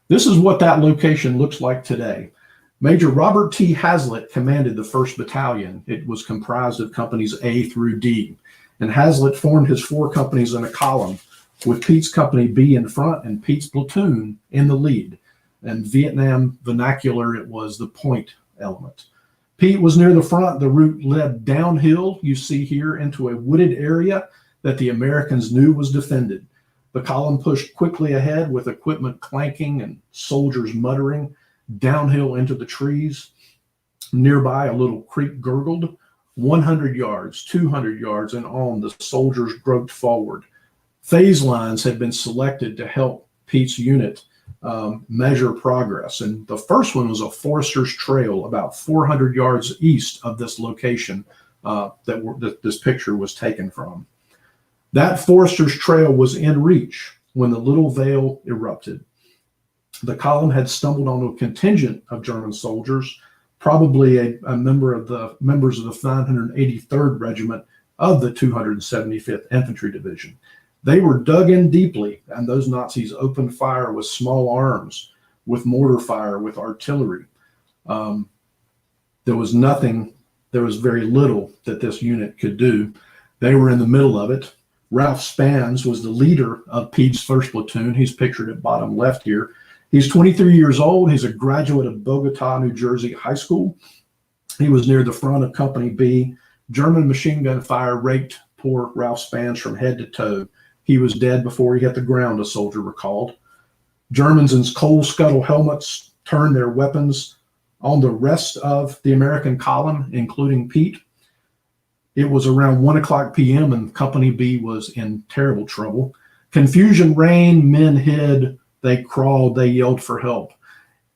[SPEAKER 2] This is what that location looks like today. Major Robert T. Hazlitt commanded the 1st Battalion. It was comprised of companies A through D, and Hazlitt formed his 4 companies in a column, with Pete's company B in front and Pete's platoon in the lead. In Vietnam vernacular, it was the point element. Pete was near the front. The route led downhill, you see here, into a wooded area that the Americans knew was defended. The column pushed quickly ahead with equipment clanking and soldiers muttering downhill into the trees. Nearby, a little creek gurgled. 100 yards, 200 yards, and on, the soldiers groped forward. Phase lines had been selected to help Pete's unit measure progress. And the first one was a forester's trail about 400 yards east of this location that this picture was taken from. That forester's trail was in reach when the little vale erupted. The column had stumbled on a contingent of German soldiers, probably a members of the 983rd Regiment of the 275th Infantry Division. They were dug in deeply, and those Nazis opened fire with small arms, with mortar fire, with artillery. There was very little that this unit could do. They were in the middle of it. Ralph Spans was the leader of Pete's 1st Platoon. He's pictured at bottom left here. He's 23 years old. He's a graduate of Bogota, New Jersey High School. He was near the front of Company B. German machine gun fire raked poor Ralph Spans from head to toe. He was dead before he hit the ground, a soldier recalled. Germans in coal scuttle helmets turned their weapons on the rest of the American column, including Pete. It was around 1:00 p.m. and Company B was in terrible trouble. Confusion reigned, men hid, they crawled, they yelled for help.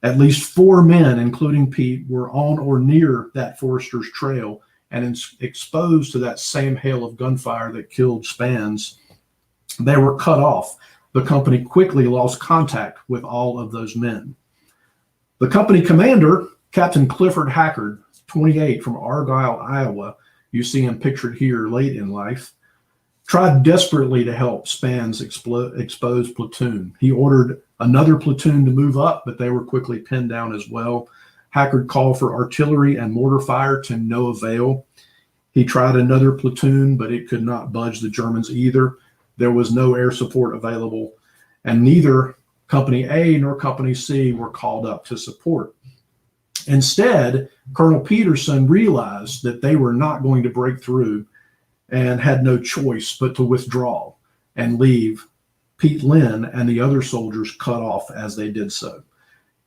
[SPEAKER 2] At least 4 men, including Pete, were on or near that forester's trail, and exposed to that same hail of gunfire that killed Spans. They were cut off. The company quickly lost contact with all of those men. The company commander, Captain Clifford Hackard, 28, from Argyle, Iowa, you see him pictured here late in life, tried desperately to help Spans' exposed platoon. He ordered another platoon to move up, but they were quickly pinned down as well. Hackard called for artillery and mortar fire to no avail. He tried another platoon, but it could not budge the Germans either. There was no air support available, and neither Company A nor Company C were called up to support. Instead, Colonel Peterson realized that they were not going to break through and had no choice but to withdraw and leave Pete Lynn and the other soldiers cut off as they did so.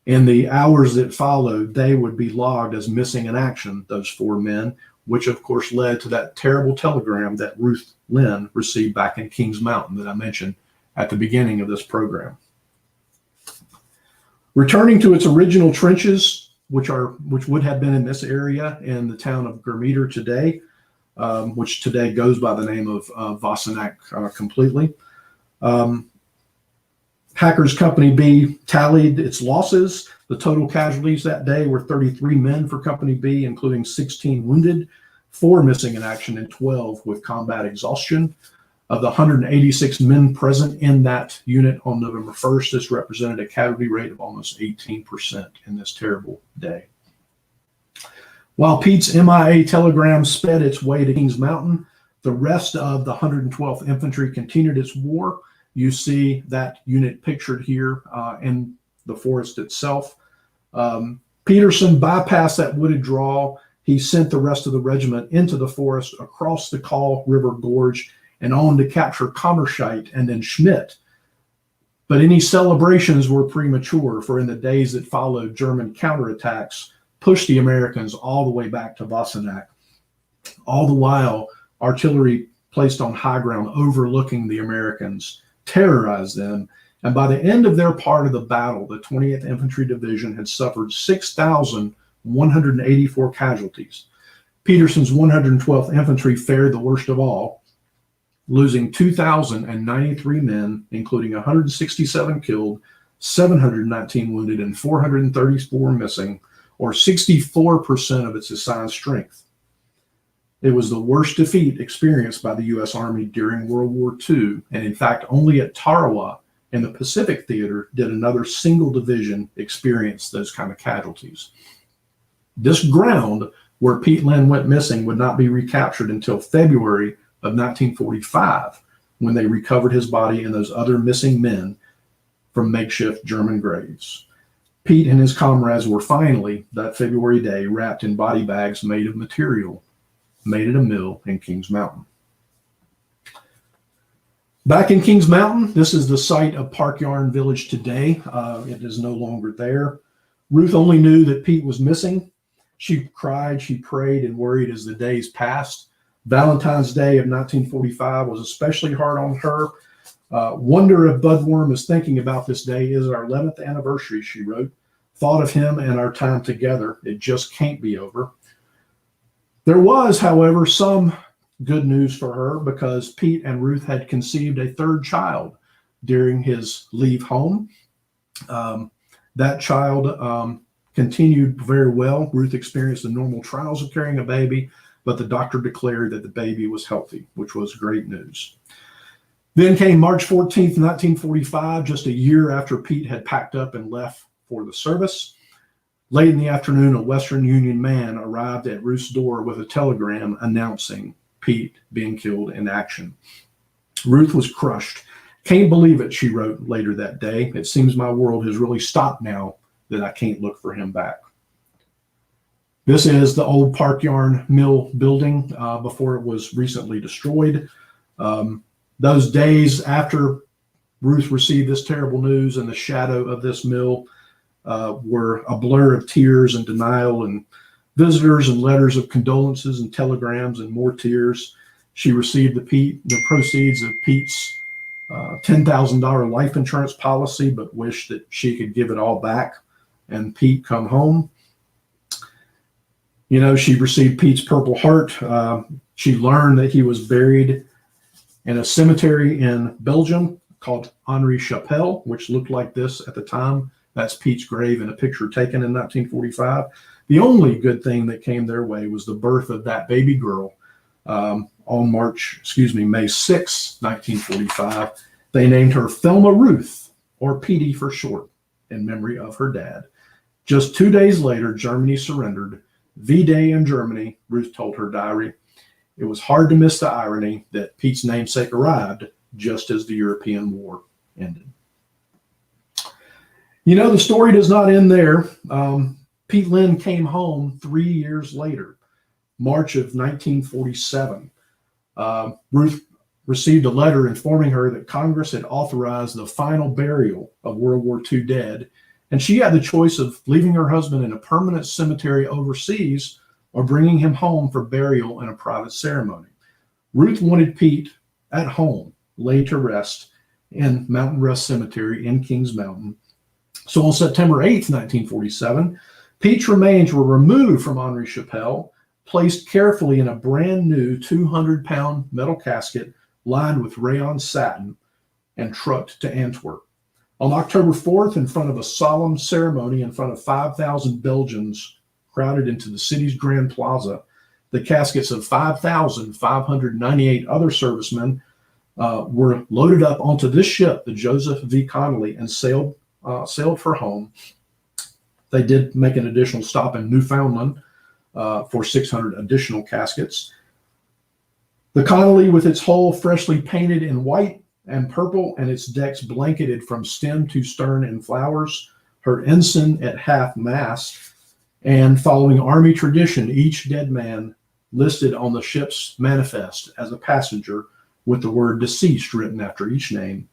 [SPEAKER 2] In the hours that followed, they would be logged as missing in action, those 4 men, which of course led to that terrible telegram that Ruth Lynn received back in Kings Mountain that I mentioned at the beginning of this program. Returning to its original trenches, which would have been in this area in the town of Germeter today, which today goes by the name of Wassenack completely. Hackard's Company B tallied its losses. The total casualties that day were 33 men for Company B, including 16 wounded, 4 missing in action, and 12 with combat exhaustion. Of the 186 men present in that unit on November 1st, this represented a casualty rate of almost 18% in this terrible day. While Pete's MIA telegram sped its way to Kings Mountain, the rest of the 112th Infantry continued its war. You see that unit pictured here in the forest itself. Peterson bypassed that wooded draw. He sent the rest of the regiment into the forest across the Kaw River Gorge and on to capture Kammerscheit and then Schmidt. But any celebrations were premature, for in the days that followed, German counterattacks pushed the Americans all the way back to Wassenack. All the while, artillery placed on high ground overlooking the Americans terrorized them, and by the end of their part of the battle, the 20th Infantry Division had suffered 6,184 casualties. Peterson's 112th Infantry fared the worst of all, losing 2,093 men, including 167 killed, 719 wounded, and 434 missing, or 64% of its assigned strength. It was the worst defeat experienced by the U.S. Army during World War II, and in fact, only at Tarawa in the Pacific Theater did another single division experience those kind of casualties. This ground where Pete Lynn went missing would not be recaptured until February of 1945, when they recovered his body and those other missing men from makeshift German graves. Pete and his comrades were finally, that February day, wrapped in body bags made of material made at a mill in Kings Mountain. Back in Kings Mountain, this is the site of Park Yarn Village today. It is no longer there. Ruth only knew that Pete was missing. She cried, she prayed, and worried as the days passed. Valentine's Day of 1945 was especially hard on her. Wonder if Budworm is thinking about this day. Is our 11th anniversary, she wrote. Thought of him and our time together. It just can't be over. There was, however, some good news for her, because Pete and Ruth had conceived a 3rd child during his leave home. That child continued very well. Ruth experienced the normal trials of carrying a baby, but the doctor declared that the baby was healthy, which was great news. Then came March 14th, 1945, just a year after Pete had packed up and left for the service. Late in the afternoon, a Western Union man arrived at Ruth's door with a telegram announcing Pete being killed in action. Ruth was crushed. Can't believe it, she wrote later that day. It seems my world has really stopped now that I can't look for him back. This is the old Park Yarn Mill building before it was recently destroyed. Those days after Ruth received this terrible news, and the shadow of this mill were a blur of tears and denial, and visitors and letters of condolences and telegrams and more tears. She received the proceeds of Pete's $10,000 life insurance policy, but wished that she could give it all back and Pete come home. You know, she received Pete's Purple Heart. She learned that he was buried in a cemetery in Belgium called Henri Chapelle, which looked like this at the time. That's Pete's grave in a picture taken in 1945. The only good thing that came their way was the birth of that baby girl on May 6, 1945. They named her Thelma Ruth, or Petey for short, in memory of her dad. Just 2 days later, Germany surrendered. V-Day in Germany, Ruth told her diary. It was hard to miss the irony that Pete's namesake arrived just as the European War ended. You know, the story does not end there. Pete Lynn came home 3 years later, March of 1947. Ruth received a letter informing her that Congress had authorized the final burial of World War II dead, and she had the choice of leaving her husband in a permanent cemetery overseas or bringing him home for burial in a private ceremony. Ruth wanted Pete at home, laid to rest in Mountain Rest Cemetery in Kings Mountain. So on September 8th, 1947, Pete's remains were removed from Henri Chapelle, placed carefully in a brand new 200-pound metal casket lined with rayon satin, and trucked to Antwerp. On October 4th, in front of a solemn ceremony in front of 5,000 Belgians crowded into the city's Grand Plaza, the caskets of 5,598 other servicemen were loaded up onto this ship, the Joseph V. Connolly, and sailed for home. They did make an additional stop in Newfoundland for 600 additional caskets. The Connolly, with its hull freshly painted in white and purple and its decks blanketed from stem to stern in flowers, her ensign at half mast, and following Army tradition, each dead man listed on the ship's manifest as a passenger with the word deceased written after each name,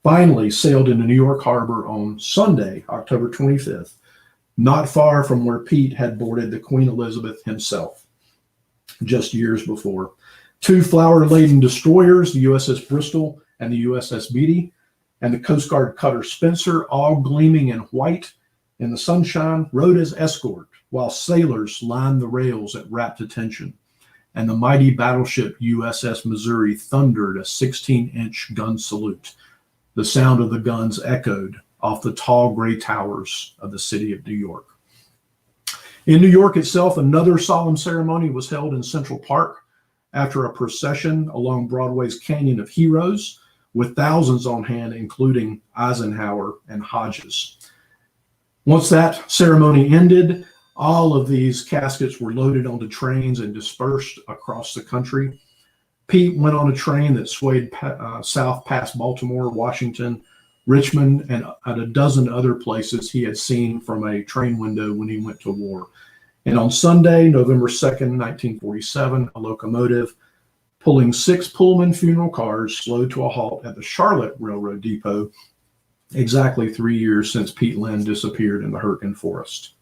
[SPEAKER 2] finally sailed into New York Harbor on Sunday, October 25th, not far from where Pete had boarded the Queen Elizabeth himself just years before. 2 flower-laden destroyers, the USS Bristol and the USS Beatty, and the Coast Guard cutter Spencer, all gleaming in white in the sunshine, rode as escort, while sailors lined the rails at rapt attention, and the mighty battleship USS Missouri thundered a 16-inch gun salute. The sound of the guns echoed off the tall gray towers of the city of New York. In New York itself, another solemn ceremony was held in Central Park after a procession along Broadway's Canyon of Heroes, with thousands on hand, including Eisenhower and Hodges. Once that ceremony ended, all of these caskets were loaded onto trains and dispersed across the country. Pete went on a train that swayed south past Baltimore, Washington, Richmond, and at a dozen other places he had seen from a train window when he went to war. And on Sunday, November 2nd, 1947, a locomotive pulling 6 Pullman funeral cars slowed to a halt at the Charlotte Railroad Depot, exactly 3 years since Pete Lynn disappeared in the Hurtgen Forest.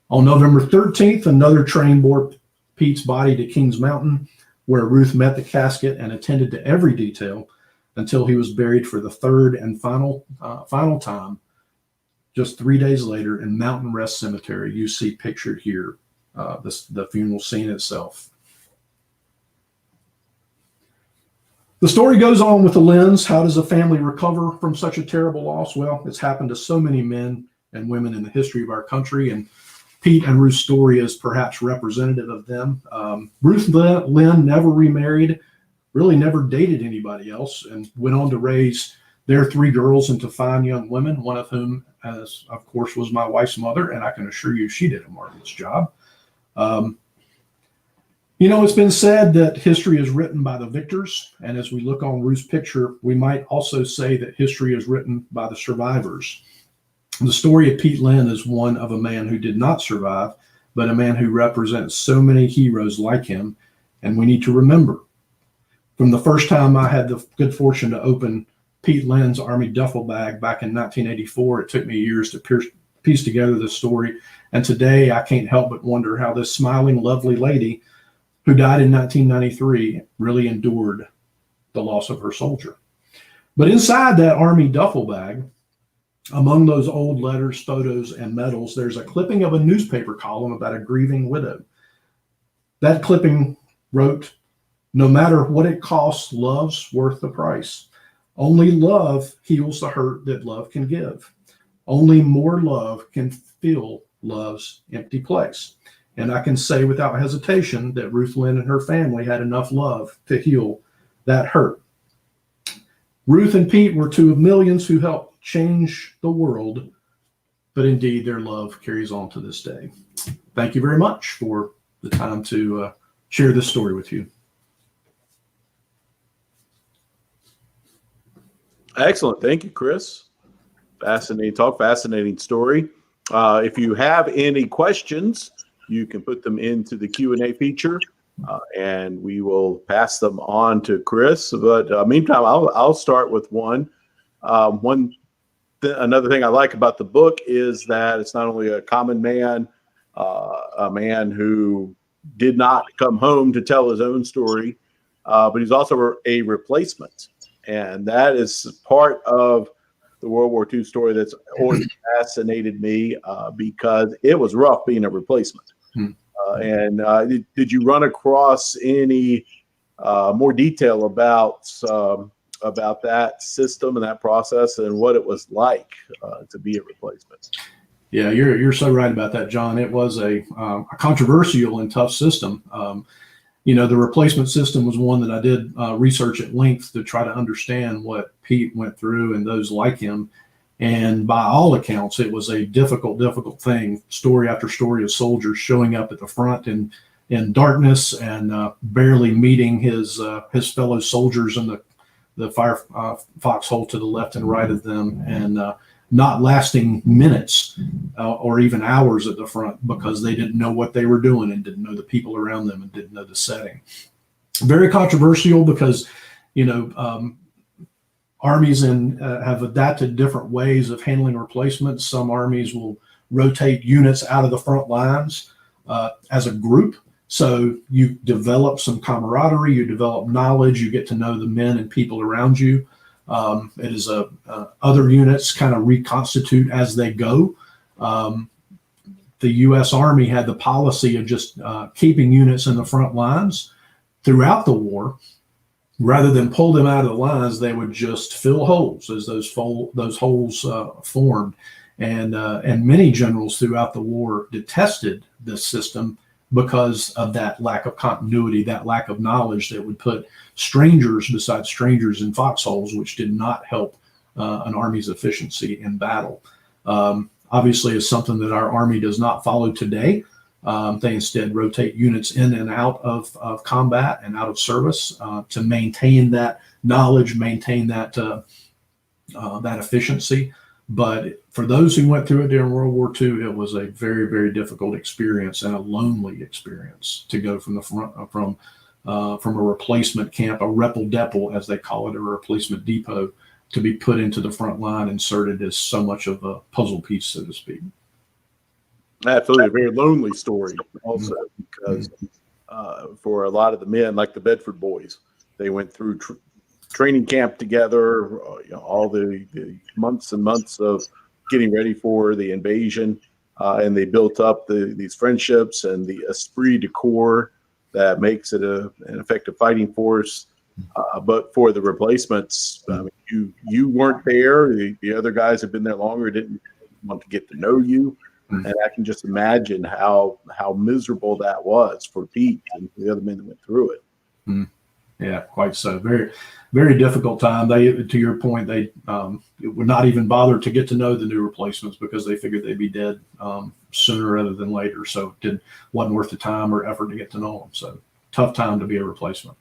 [SPEAKER 2] On November 13th, another train bore Pete's body to Kings Mountain, where Ruth met the casket and attended to every detail until he was buried for the third and final time just 3 days later in Mountain Rest Cemetery. You see pictured here the funeral scene itself. The story goes on with the Lynns. How does a family recover from such a terrible loss? Well, it's happened to so many men and women in the history of our country, and Pete and Ruth's story is perhaps representative of them. Ruth Lynn never remarried, really never dated anybody else, and went on to raise their 3 girls into fine young women, one of whom, as of course, was my wife's mother, and I can assure you she did a marvelous job. You know, it's been said that history is written by the victors, and as we look on Ruth's picture, we might also say that history is written by the survivors. The story of Pete Lynn is one of a man who did not survive, but a man who represents so many heroes like him, and we need to remember. From the first time I had the good fortune to open Pete Lynn's Army duffel bag back in 1984, it took me years to piece together the story, and today I can't help but wonder how this smiling, lovely lady who died in 1993 really endured the loss of her soldier. But inside that Army duffel bag Among those old letters, photos, and medals, there's a clipping of a newspaper column about a grieving widow. That clipping wrote, "No matter what it costs, love's worth the price. Only love heals the hurt that love can give. Only more love can fill love's empty place." And I can say without hesitation that Ruth Lynn and her family had enough love to heal that hurt. Ruth and Pete were two of millions who helped change the world, but indeed their love carries on to this day. Thank you very much for the time to share this story with you.
[SPEAKER 1] Excellent. Thank you, Chris. Fascinating talk, fascinating story. If you have any questions, you can put them into the Q&A feature, and we will pass them on to Chris. But meantime, I'll start with one. Another thing I like about the book is that it's not only a common man, a man who did not come home to tell his own story, but he's also a replacement. And that is part of the World War II story that's always fascinated me because it was rough being a replacement. Did you run across any more detail about that system and that process and what it was like to be a replacement?
[SPEAKER 2] Yeah, you're so right about that, John. It was a controversial and tough system. The replacement system was one that I did research at length to try to understand what Pete went through and those like him. And by all accounts, it was a difficult thing. Story after story of soldiers showing up at the front in darkness and barely meeting his fellow soldiers in the fire foxhole to the left and right of them, and not lasting minutes or even hours at the front because they didn't know what they were doing and didn't know the people around them and didn't know the setting. Very controversial because, armies have adapted different ways of handling replacements. Some armies will rotate units out of the front lines as a group. So you develop some camaraderie, you develop knowledge, you get to know the men and people around you. It is other units kind of reconstitute as they go. The U.S. Army had the policy of just keeping units in the front lines throughout the war. Rather than pull them out of the lines, they would just fill holes as those holes formed. And many generals throughout the war detested this system because of that lack of continuity, that lack of knowledge that would put strangers beside strangers in foxholes, which did not help an army's efficiency in battle. Obviously, it's something that our Army does not follow today. They instead rotate units in and out of combat and out of service to maintain that knowledge, maintain that efficiency. But for those who went through it during World War II, it was a very, very difficult experience and a lonely experience to go from the front, from a replacement camp, a repel depot, as they call it, a replacement depot, to be put into the front line, inserted as so much of a puzzle piece, so to speak.
[SPEAKER 1] Absolutely, a very lonely story also, because for a lot of the men, like the Bedford boys, they went through training camp together, all the months and months of getting ready for the invasion, and they built up these friendships and the esprit de corps that makes it an effective fighting force. But for the replacements, you weren't there. The other guys have been there longer, didn't want to get to know you. And I can just imagine how miserable that was for Pete and the other men that went through it.
[SPEAKER 2] Yeah, quite so. Very, very difficult time. They, to your point, they would not even bother to get to know the new replacements because they figured they'd be dead sooner rather than later. So it wasn't worth the time or effort to get to know them. So tough time to be a replacement.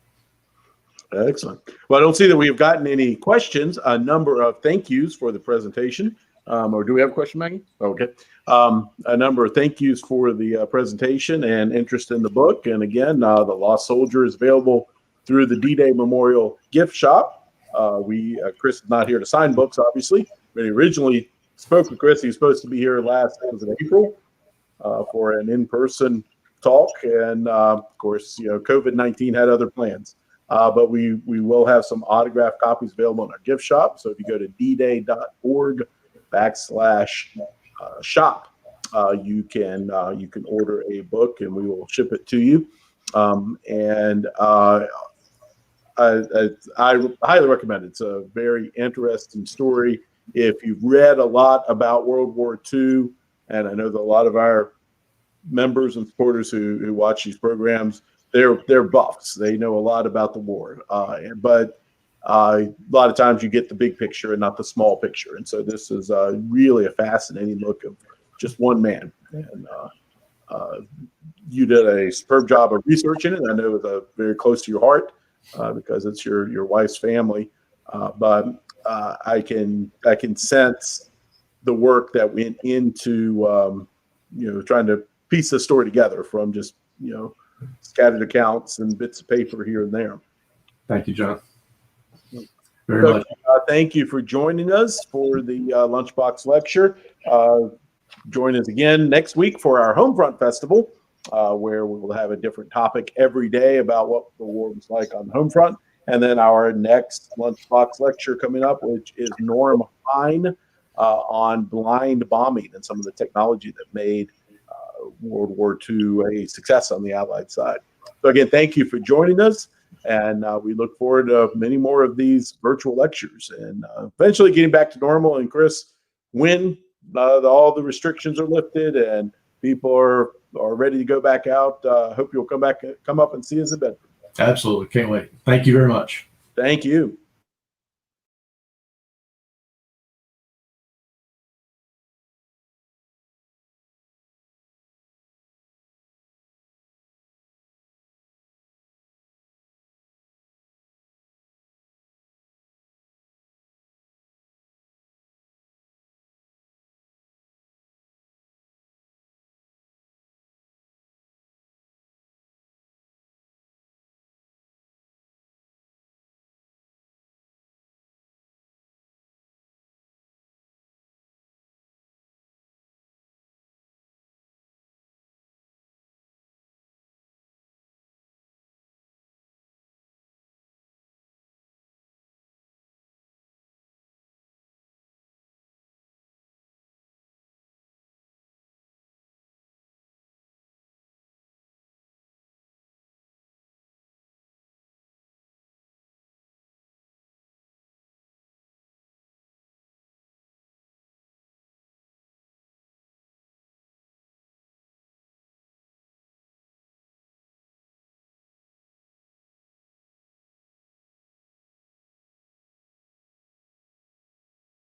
[SPEAKER 1] Excellent. Well, I don't see that we have gotten any questions. A number of thank yous for the presentation. Or do we have a question, Maggie? Okay. A number of thank yous for the presentation and interest in the book. And again, the Lost Soldier is available through the D-Day Memorial Gift Shop. Chris is not here to sign books, obviously, but he originally spoke with Chris. He was supposed to be here was in April for an in-person talk. And of course, COVID-19 had other plans. But we will have some autographed copies available in our gift shop. So if you go to dday.org /shop. You can order a book and we will ship it to you. I highly recommend it. It's a very interesting story. If you've read a lot about World War II, and I know that a lot of our members and supporters who watch these programs, they're buffs. They know a lot about the war, but a lot of times you get the big picture and not the small picture. And so this is really a fascinating look of just one man. And you did a superb job of researching it. I know it's very close to your heart because it's your wife's family. But I can sense the work that went into trying to piece the story together from just scattered accounts and bits of paper here and there.
[SPEAKER 2] Thank you, John. Very much.
[SPEAKER 1] Thank you for joining us for the Lunchbox lecture. Join us again next week for our Homefront Festival, where we will have a different topic every day about what the war was like on the home front. And then our next Lunchbox lecture coming up, which is Norm Hine on blind bombing and some of the technology that made World War II a success on the Allied side. So again, thank you for joining us. And we look forward to many more of these virtual lectures and eventually getting back to normal. And Chris, when all the restrictions are lifted and people are ready to go back out, hope you'll come up and see us at Bedford.
[SPEAKER 2] Absolutely. Can't wait. Thank you very much.
[SPEAKER 1] Thank you.